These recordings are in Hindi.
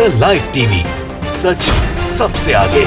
द लाइव टीवी, सच सबसे आगे।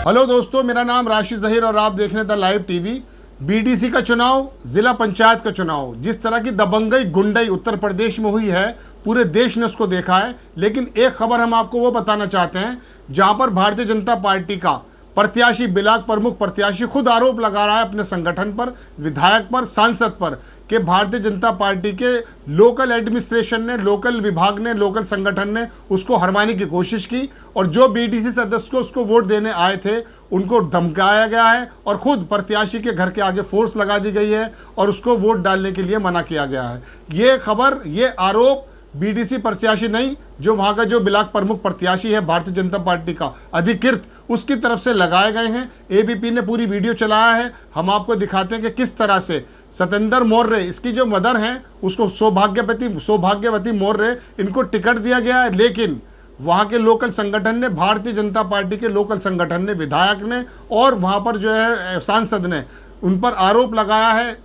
हेलो दोस्तों, मेरा नाम राशिद जहीर और आप देख रहे हैं द लाइव टीवी। बीडीसी का चुनाव, जिला पंचायत का चुनाव, जिस तरह की दबंगई गुंडई उत्तर प्रदेश में हुई है, पूरे देश ने उसको देखा है। लेकिन एक खबर हम आपको वो बताना चाहते हैं जहां पर भारतीय जनता पार्टी का प्रत्याशी, ब्लॉक प्रमुख प्रत्याशी खुद आरोप लगा रहा है अपने संगठन पर, विधायक पर, सांसद पर, कि भारतीय जनता पार्टी के लोकल एडमिनिस्ट्रेशन ने, लोकल विभाग ने, लोकल संगठन ने उसको हरवाने की कोशिश की और जो बीडीसी सदस्य को उसको वोट देने आए थे उनको धमकाया गया है और खुद प्रत्याशी के घर के आगे फोर्स लगा दी गई है और उसको वोट डालने के लिए मना किया गया है। ये खबर, ये आरोप बीडीसी प्रत्याशी नहीं, जो वहाँ का जो ब्लॉक प्रमुख प्रत्याशी है भारतीय जनता पार्टी का अधिकृत, उसकी तरफ से लगाए गए हैं। एबीपी ने पूरी वीडियो चलाया है, हम आपको दिखाते हैं कि किस तरह से सतेंद्र मौर्य, इसकी जो मदर हैं, उसको सौभाग्यवती मौर्य, इनको टिकट दिया गया है। लेकिन वहाँ के लोकल संगठन ने, भारतीय जनता पार्टी के लोकल संगठन ने, विधायक ने और वहाँ पर जो है सांसद ने उन पर आरोप लगाया है।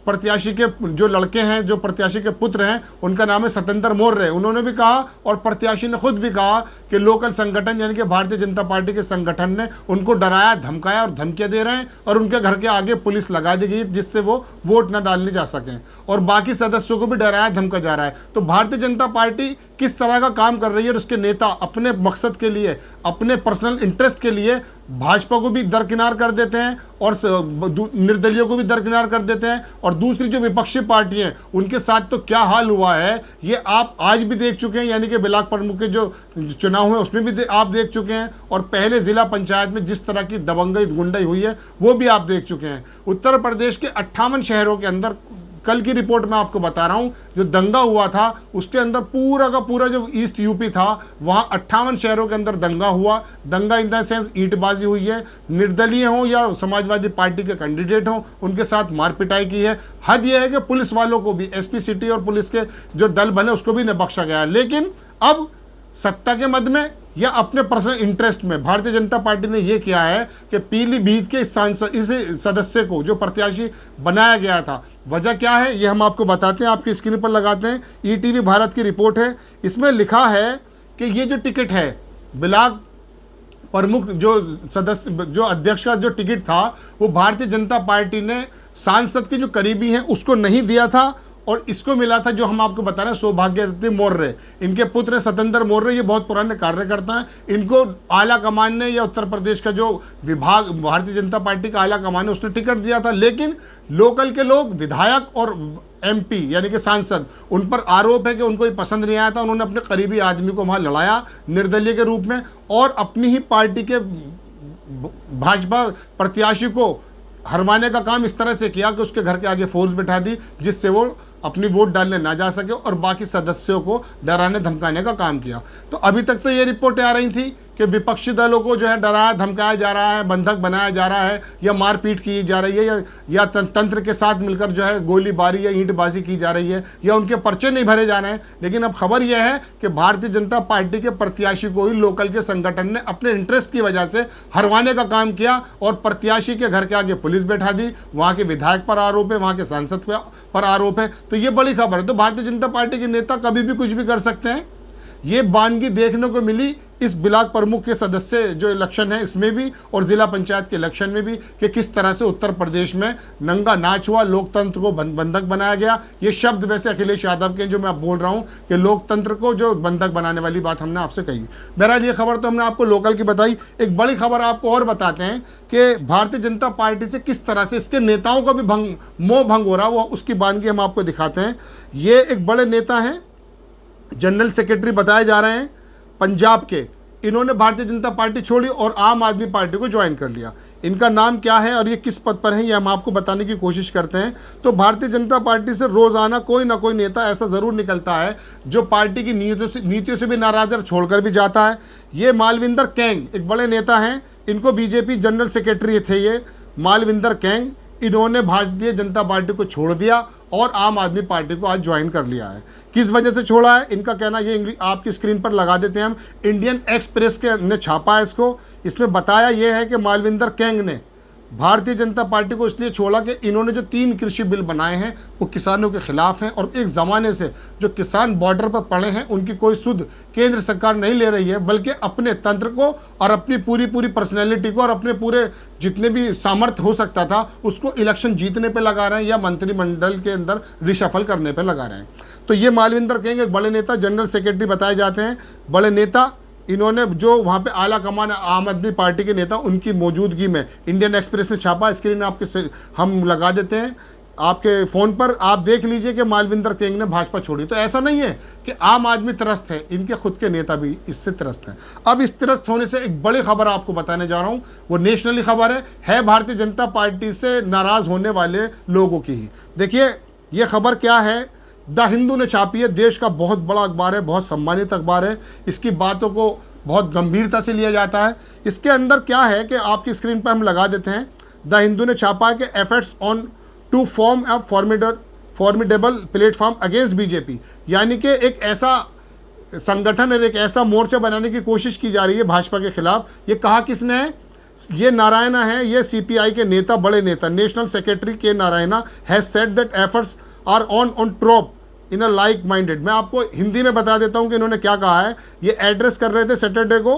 प्रत्याशी के जो लड़के हैं, जो प्रत्याशी के पुत्र हैं, उनका नाम है सतेंद्र मौर्य। उन्होंने भी कहा और प्रत्याशी ने खुद भी कहा कि लोकल संगठन यानी कि भारतीय जनता पार्टी के संगठन ने उनको डराया, धमकाया और धमकियां दे रहे हैं और उनके घर के आगे पुलिस लगा दी गई जिससे वो वोट न डालने जा सकें और बाकी सदस्यों को भी डराया, धमका जा रहा है। तो भारतीय जनता पार्टी किस तरह का काम कर रही है और उसके नेता अपने मकसद के लिए, अपने पर्सनल इंटरेस्ट के लिए भाजपा को भी दरकिनार कर देते हैं और निर्दलियों को भी दरकिनार कर देते हैं और दूसरी जो विपक्षी पार्टी हैं उनके साथ तो क्या हाल हुआ है ये आप आज भी देख चुके हैं। यानी कि ब्लॉक प्रमुख के जो चुनाव हुए उसमें भी आप देख चुके हैं और पहले जिला पंचायत में जिस तरह की दबंगई गुंडई हुई है वो भी आप देख चुके हैं। उत्तर प्रदेश के 58 शहरों के अंदर, कल की रिपोर्ट में आपको बता रहा हूं, जो दंगा हुआ था उसके अंदर पूरा का पूरा जो ईस्ट यूपी था वहां 58 शहरों के अंदर दंगा हुआ। दंगा इन द सेंस ईंटबाजी हुई है, निर्दलीय हो या समाजवादी पार्टी के कैंडिडेट हो, उनके साथ मारपिटाई की है। हद यह है कि पुलिस वालों को भी, एसपी सिटी और पुलिस के जो दल बने उसको भी नहीं बख्शा गया। लेकिन अब सत्ता के मद में या अपने पर्सनल इंटरेस्ट में भारतीय जनता पार्टी ने यह किया है कि पीलीभीत के इस सदस्य को, जो प्रत्याशी बनाया गया था, वजह क्या है ये हम आपको बताते हैं, आपकी स्क्रीन पर लगाते हैं। ईटीवी भारत की रिपोर्ट है, इसमें लिखा है कि ये जो टिकट है, ब्लॉक प्रमुख जो सदस्य, जो अध्यक्ष का जो टिकट था, वो भारतीय जनता पार्टी ने सांसद के जो करीबी हैं उसको नहीं दिया था और इसको मिला था जो हम आपको बता रहे हैं सौभाग्यवती मौर्य। इनके पुत्र सतेंद्र मौर्य, ये बहुत पुराने कार्यकर्ता हैं। इनको आला कमान ने या उत्तर प्रदेश का जो विभाग भारतीय जनता पार्टी का आला कमान ने उसने टिकट दिया था। लेकिन लोकल के लोग, विधायक और एमपी यानी कि सांसद, उन पर आरोप है कि उनको ये पसंद नहीं आया था। उन्होंने अपने करीबी आदमी को वहाँ लड़ाया निर्दलीय के रूप में और अपनी ही पार्टी के भाजपा प्रत्याशी को हरवाने का काम इस तरह से किया कि उसके घर के आगे फोर्स बिठा दी जिससे वो अपनी वोट डालने ना जा सके और बाकी सदस्यों को डराने धमकाने का काम किया। तो अभी तक तो ये रिपोर्टें आ रही थी कि विपक्षी दलों को जो है डराया धमकाया जा रहा है, बंधक बनाया जा रहा है या मारपीट की जा रही है या तंत्र के साथ मिलकर जो है गोलीबारी या ईंटबाजी की जा रही है या उनके पर्चे नहीं भरे जा रहे हैं। लेकिन अब खबर यह है कि भारतीय जनता पार्टी के प्रत्याशी को ही लोकल के संगठन ने अपने इंटरेस्ट की वजह से हरवाने का काम किया और प्रत्याशी के घर के आगे पुलिस बैठा दी। वहाँ के विधायक पर आरोप है, वहाँ के सांसद पर आरोप है। तो ये बड़ी खबर है। तो भारतीय जनता पार्टी के नेता कभी भी कुछ भी कर सकते हैं। ये बानगी देखने को मिली इस ब्लॉक प्रमुख के सदस्य जो इलेक्शन है इसमें भी और जिला पंचायत के इलेक्शन में भी कि किस तरह से उत्तर प्रदेश में नंगा नाच हुआ, लोकतंत्र को बंधक बनाया गया। ये शब्द वैसे अखिलेश यादव के, जो मैं बोल रहा हूँ कि लोकतंत्र को जो बंधक बनाने वाली बात हमने आपसे कही। बहरहाल ये खबर तो हमने आपको लोकल की बताई। एक बड़ी खबर आपको और बताते हैं कि भारतीय जनता पार्टी से किस तरह से इसके नेताओं का भी मोह भंग हो रहा है, वो उसकी बानगी हम आपको दिखाते हैं। ये एक बड़े नेता हैं, जनरल सेक्रेटरी बताए जा रहे हैं पंजाब के। इन्होंने भारतीय जनता पार्टी छोड़ी और आम आदमी पार्टी को ज्वाइन कर लिया। इनका नाम क्या है और ये किस पद पर है ये हम आपको बताने की कोशिश करते हैं। तो भारतीय जनता पार्टी से रोज़ाना कोई ना कोई नेता ऐसा ज़रूर निकलता है जो पार्टी की नीतियों से भी नाराज़ और छोड़कर भी जाता है। ये मालविंदर कैंग एक बड़े नेता हैं, इनको बीजेपी जनरल सेक्रेटरी थे ये मालविंदर कैंग। इन्होंने भारतीय जनता पार्टी को छोड़ दिया और आम आदमी पार्टी को आज ज्वाइन कर लिया है। किस वजह से छोड़ा है इनका कहना, ये आपकी स्क्रीन पर लगा देते हैं हम। इंडियन एक्सप्रेस के ने छापा है इसको। इसमें बताया यह है कि मालविंदर कैंग ने भारतीय जनता पार्टी को इसलिए छोड़ा कि इन्होंने जो 3 कृषि बिल बनाए हैं वो किसानों के खिलाफ हैं, और एक ज़माने से जो किसान बॉर्डर पर पड़े हैं उनकी कोई सुध केंद्र सरकार नहीं ले रही है, बल्कि अपने तंत्र को और अपनी पूरी पर्सनैलिटी को और अपने पूरे जितने भी सामर्थ्य हो सकता था उसको इलेक्शन जीतने पे लगा रहे हैं या मंत्रिमंडल के अंदर रिशफल करने पे लगा रहे हैं। तो ये मालविंदर कहेंगे बड़े नेता, जनरल सेक्रेटरी बताए जाते हैं, बड़े नेता। इन्होंने जो वहाँ पे आला कमान आम आदमी पार्टी के नेता उनकी मौजूदगी में इंडियन एक्सप्रेस ने छापा, स्क्रीन आपके हम लगा देते हैं आपके फ़ोन पर, आप देख लीजिए कि मालविंदर केंग ने भाजपा छोड़ी। तो ऐसा नहीं है कि आम आदमी त्रस्त है, इनके खुद के नेता भी इससे त्रस्त हैं। अब इस त्रस्त होने से एक बड़ी खबर आपको बताने जा रहा हूँ, वो नेशनली खबर है भारतीय जनता पार्टी से नाराज़ होने वाले लोगों की ही। देखिए ये खबर क्या है, द हिंदू ने छापी है, देश का बहुत बड़ा अखबार है, बहुत सम्मानित अखबार है, इसकी बातों को बहुत गंभीरता से लिया जाता है। इसके अंदर क्या है कि आपकी स्क्रीन पर हम लगा देते हैं, द हिंदू ने छापा है कि efforts on to form a formidable platform against BJP, यानी कि एक ऐसा संगठन और एक ऐसा मोर्चा बनाने की कोशिश की जा रही है भाजपा के खिलाफ। ये कहा किसने है? ये नारायणा है, ये सीपीआई के नेता, बड़े नेता, national secretary K Narayana has said that efforts are on to rope in a like minded. मैं आपको हिंदी में बता देता हूँ कि इन्होंने क्या कहा है। ये एड्रेस कर रहे थे सैटरडे को,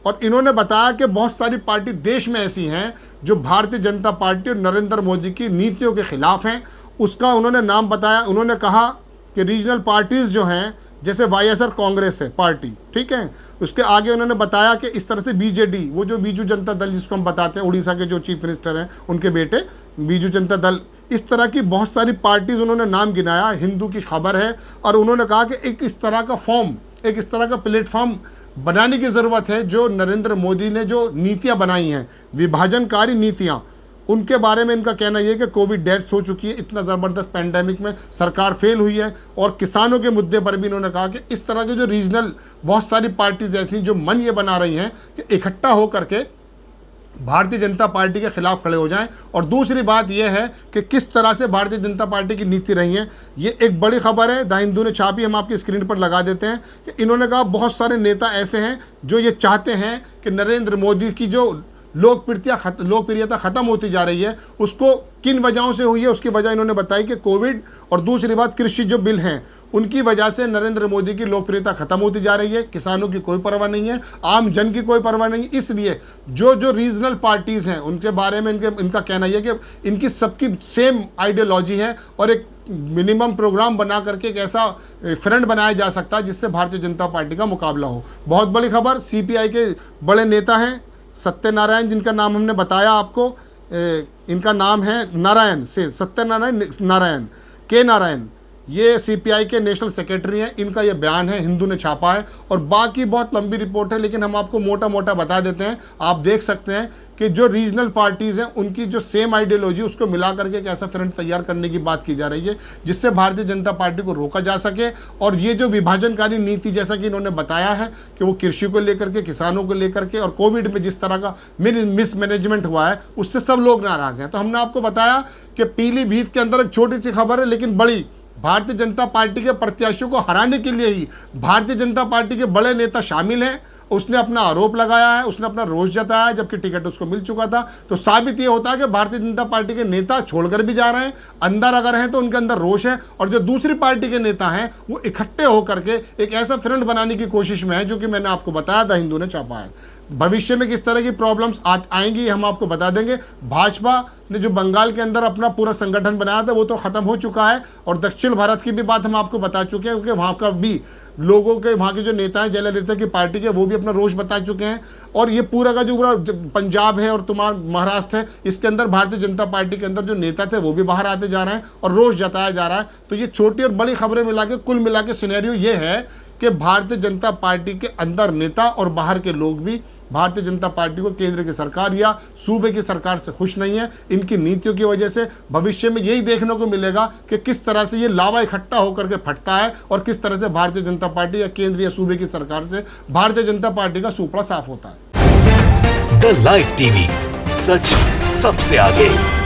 और इन्होंने बताया कि बहुत सारी पार्टी देश में ऐसी हैं जो भारतीय जनता पार्टी और नरेंद्र मोदी की नीतियों के खिलाफ हैं। उसका उन्होंने नाम बताया। उन्होंने कहा कि रीजनल पार्टीज़ जो हैं, जैसे वाईएसआर कांग्रेस है पार्टी, ठीक है, उसके आगे उन्होंने बताया कि इस तरह से बीजेडी, वो जो बीजू जनता दल जिसको हम बताते हैं, उड़ीसा के जो चीफ मिनिस्टर हैं उनके बेटे, बीजू जनता दल, इस तरह की बहुत सारी पार्टीज़ उन्होंने नाम गिनाया। हिंदू की खबर है, और उन्होंने कहा कि एक इस तरह का फॉर्म, एक इस तरह का प्लेटफॉर्म बनाने की ज़रूरत है। जो नरेंद्र मोदी ने जो नीतियाँ बनाई हैं, विभाजनकारी नीतियाँ, उनके बारे में इनका कहना यह कि कोविड डेथ्स हो चुकी है, इतना ज़बरदस्त पैंडेमिक में सरकार फेल हुई है, और किसानों के मुद्दे पर भी इन्होंने कहा कि इस तरह के जो रीजनल बहुत सारी पार्टीज़ ऐसी जो मन ये बना रही हैं कि इकट्ठा हो करके भारतीय जनता पार्टी के खिलाफ खड़े हो जाएं। और दूसरी बात यह है कि किस तरह से भारतीय जनता पार्टी की नीति रही है, ये एक बड़ी खबर है, द हिंदू ने छापी, हम आपकी स्क्रीन पर लगा देते हैं कि इन्होंने कहा बहुत सारे नेता ऐसे हैं जो ये चाहते हैं कि नरेंद्र मोदी की जो लोकप्रियता ख़त्म होती जा रही है, उसको किन वजहों से हुई है उसकी वजह इन्होंने बताई कि कोविड, और दूसरी बात कृषि जो बिल हैं उनकी वजह से नरेंद्र मोदी की लोकप्रियता ख़त्म होती जा रही है। किसानों की कोई परवाह नहीं है, आम जन की कोई परवाह नहीं है। इसलिए जो रीजनल पार्टीज़ हैं उनके बारे में इनका कहना यह है कि इनकी सबकी सेम आइडियोलॉजी है, और एक मिनिमम प्रोग्राम बना करके एक ऐसा फ्रंट बनाया जा सकता है जिससे भारतीय जनता पार्टी का मुकाबला हो। बहुत बड़ी खबर, सीपीआई के बड़े नेता हैं सत्यनारायण, जिनका नाम हमने बताया आपको, इनका नाम है नारायण से, सत्यनारायण के नारायण, ये सीपीआई के नेशनल सेक्रेटरी हैं। इनका ये बयान है, हिंदू ने छापा है, और बाकी बहुत लंबी रिपोर्ट है, लेकिन हम आपको मोटा मोटा बता देते हैं। आप देख सकते हैं कि जो रीजनल पार्टीज़ हैं उनकी जो सेम आइडियोलॉजी, उसको मिला करके एक ऐसा फ्रंट तैयार करने की बात की जा रही है जिससे भारतीय जनता पार्टी को रोका जा सके। और ये जो विभाजनकारी नीति, जैसा कि इन्होंने बताया है कि वो कृषि को लेकर के, किसानों को लेकर के, और कोविड में जिस तरह का मिसमैनेजमेंट हुआ है उससे सब लोग नाराज़ हैं। तो हमने आपको बताया कि पीलीभीत के अंदर एक छोटी सी खबर है लेकिन बड़ी, भारतीय जनता पार्टी के प्रत्याशियों को हराने के लिए ही भारतीय जनता पार्टी के बड़े नेता शामिल हैं। उसने अपना आरोप लगाया है, उसने अपना रोष जताया है, जबकि टिकट उसको मिल चुका था। तो साबित ये होता है कि भारतीय जनता पार्टी के नेता छोड़कर भी जा रहे हैं, अंदर अगर हैं तो उनके अंदर रोष है, और जो दूसरी पार्टी के नेता हैं वो इकट्ठे होकर के एक ऐसा फ्रंट बनाने की कोशिश में है, जो कि मैंने आपको बताया द हिंदू ने छापा है। भविष्य में किस तरह की प्रॉब्लम्स आएंगी हम आपको बता देंगे। भाजपा ने जो बंगाल के अंदर अपना पूरा संगठन बनाया था वो तो ख़त्म हो चुका है, और दक्षिण भारत की भी बात हम आपको बता चुके हैं, क्योंकि वहाँ का भी लोगों के, वहाँ के जो नेता हैं जयललिता की पार्टी के, वो भी अपना रोष बता चुके हैं। और ये पूरा का जो पूरा पंजाब है और तुम्हारा महाराष्ट्र है, इसके अंदर भारतीय जनता पार्टी के अंदर जो नेता थे वो भी बाहर आते जा रहे हैं और रोष जताया जा रहा है। तो ये छोटी और बड़ी खबरें मिला के कुल मिला के सिनेरियो ये है कि भारतीय जनता पार्टी के अंदर नेता और बाहर के लोग भी भारतीय जनता पार्टी को, केंद्र की सरकार या सूबे की सरकार से खुश नहीं है। इनकी नीतियों की वजह से भविष्य में यही देखने को मिलेगा कि किस तरह से ये लावा इकट्ठा होकर के फटता है, और किस तरह से भारतीय जनता पार्टी या केंद्र या सूबे की सरकार से भारतीय जनता पार्टी का सूपड़ा साफ होता है। द लाइव टीवी, सच सबसे आगे।